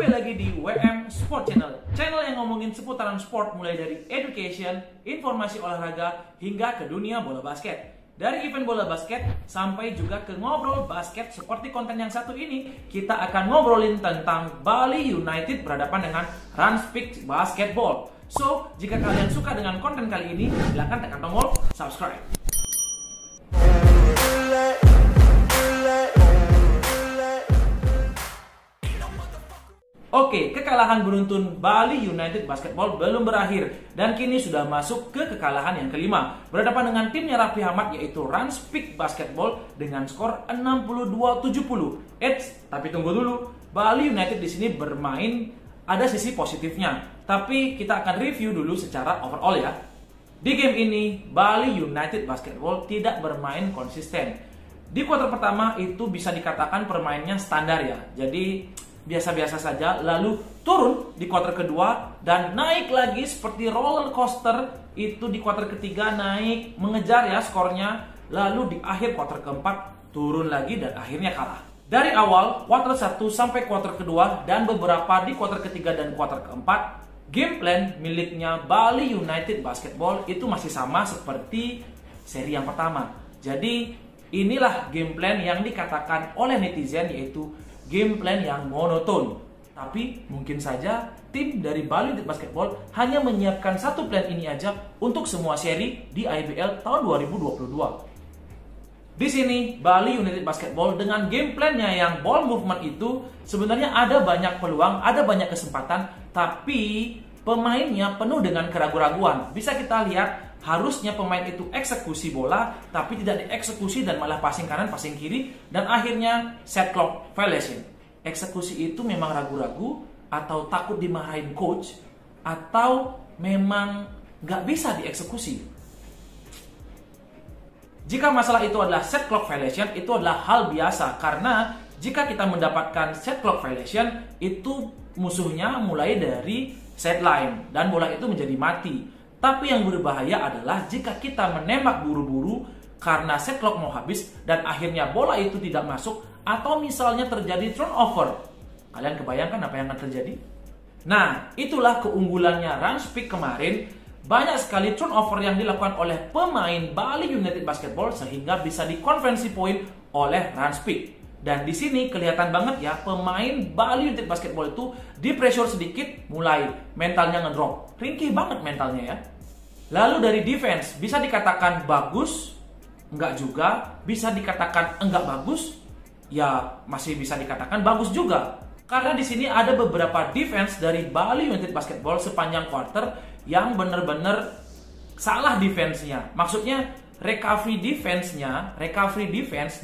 Kembali lagi di WM Sport Channel, channel yang ngomongin seputaran sport mulai dari education, informasi olahraga, hingga ke dunia bola basket. Dari event bola basket sampai juga ke ngobrol basket seperti konten yang satu ini, kita akan ngobrolin tentang Bali United berhadapan dengan Ranspik Basketball. So, jika kalian suka dengan konten kali ini, silahkan tekan tombol subscribe. Oke, kekalahan beruntun Bali United Basketball belum berakhir dan kini sudah masuk ke kekalahan yang kelima. Berhadapan dengan timnya Raffi Ahmad yaitu Ranspik Basketball dengan skor 62-70. Tapi tunggu dulu, Bali United di sini bermain ada sisi positifnya. Tapi kita akan review dulu secara overall ya. Di game ini, Bali United Basketball tidak bermain konsisten. Di kuarter pertama itu bisa dikatakan permainnya standar ya. Jadi biasa-biasa saja, lalu turun di kuarter kedua dan naik lagi seperti roller coaster. Itu di kuarter ketiga naik mengejar ya skornya, lalu di akhir kuarter keempat turun lagi dan akhirnya kalah. Dari awal kuarter 1 sampai kuarter kedua dan beberapa di kuarter ketiga dan kuarter keempat, game plan miliknya Bali United Basketball itu masih sama seperti seri yang pertama. Jadi inilah game plan yang dikatakan oleh netizen yaitu game plan yang monoton. Tapi mungkin saja tim dari Bali United Basketball hanya menyiapkan satu plan ini aja untuk semua seri di IBL tahun 2022. Di sini Bali United Basketball dengan game plan-nya yang ball movement itu sebenarnya ada banyak peluang, ada banyak kesempatan, tapi pemainnya penuh dengan keraguan-raguan. Bisa kita lihat harusnya pemain itu eksekusi bola, tapi tidak dieksekusi dan malah passing kanan, passing kiri, dan akhirnya set clock violation. Eksekusi itu memang ragu-ragu, atau takut dimarahin coach, atau memang nggak bisa dieksekusi. Jika masalah itu adalah set clock violation, itu adalah hal biasa, karena jika kita mendapatkan set clock violation, itu musuhnya mulai dari sideline, dan bola itu menjadi mati. Tapi yang berbahaya adalah jika kita menembak buru-buru karena set clock mau habis dan akhirnya bola itu tidak masuk atau misalnya terjadi turnover. Kalian kebayangkan apa yang akan terjadi? Nah, itulah keunggulannya Ranspik kemarin. Banyak sekali turnover yang dilakukan oleh pemain Bali United Basketball sehingga bisa dikonversi poin oleh Ranspik. Dan di sini kelihatan banget ya pemain Bali United Basketball itu di pressure sedikit mulai mentalnya ngedrop. Ringkih banget mentalnya ya. Lalu dari defense bisa dikatakan bagus, enggak juga. Bisa dikatakan enggak bagus, ya masih bisa dikatakan bagus juga. Karena di sini ada beberapa defense dari Bali United Basketball sepanjang quarter yang benar-benar salah defense-nya. Maksudnya recovery defense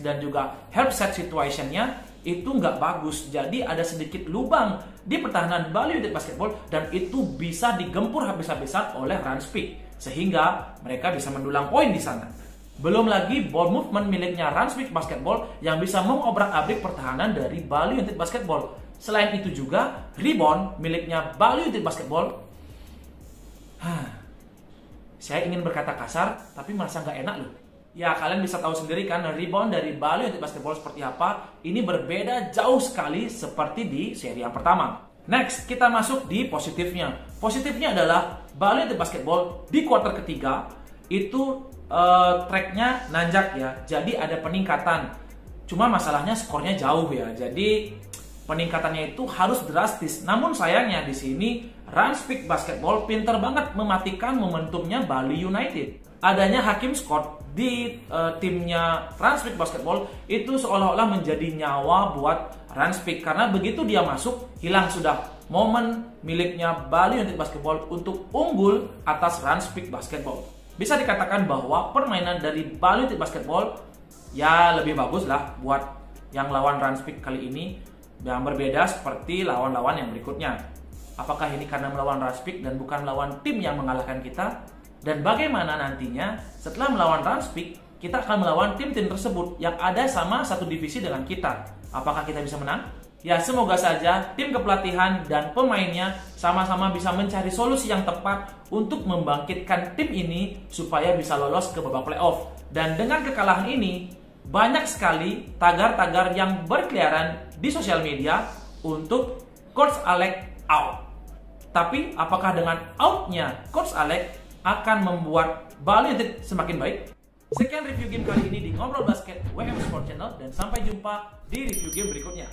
dan juga help set situation-nya itu nggak bagus. Jadi ada sedikit lubang di pertahanan Bali United Basketball dan itu bisa digempur habis-habisan oleh Ranspik sehingga mereka bisa mendulang poin di sana. Belum lagi ball movement miliknya Ranspik Basketball yang bisa mengobrak-abrik pertahanan dari Bali United Basketball. Selain itu juga rebound miliknya Bali United Basketball. Saya ingin berkata kasar, tapi merasa nggak enak loh. Ya, kalian bisa tahu sendiri kan, rebound dari Bali United Basketball seperti apa. Ini berbeda jauh sekali seperti di seri yang pertama. Next, kita masuk di positifnya. Positifnya adalah Bali United Basketball di kuarter ketiga, itu tracknya nanjak ya. Jadi ada peningkatan. Cuma masalahnya skornya jauh ya. Jadi peningkatannya itu harus drastis. Namun sayangnya di sini Ranspik Basketball pinter banget mematikan momentumnya Bali United. Adanya Hakim Scott di timnya Ranspik Basketball itu seolah-olah menjadi nyawa buat Ranspik. Karena begitu dia masuk, hilang sudah momen miliknya Bali United Basketball untuk unggul atas Ranspik Basketball. Bisa dikatakan bahwa permainan dari Bali United Basketball ya lebih bagus lah buat yang lawan Ranspik kali ini. Yang berbeda seperti lawan-lawan yang berikutnya. Apakah ini karena melawan Ranspik dan bukan melawan tim yang mengalahkan kita? Dan bagaimana nantinya setelah melawan Ranspik, kita akan melawan tim-tim tersebut yang ada sama satu divisi dengan kita. Apakah kita bisa menang? Ya, semoga saja tim kepelatihan dan pemainnya sama-sama bisa mencari solusi yang tepat untuk membangkitkan tim ini supaya bisa lolos ke babak playoff. Dan dengan kekalahan ini, banyak sekali tagar-tagar yang berkeliaran di sosial media untuk Coach Alex out. Tapi apakah dengan outnya Coach Alex akan membuat Bali United semakin baik? Sekian review game kali ini di Ngobrol Basket WM Sport Channel, dan sampai jumpa di review game berikutnya.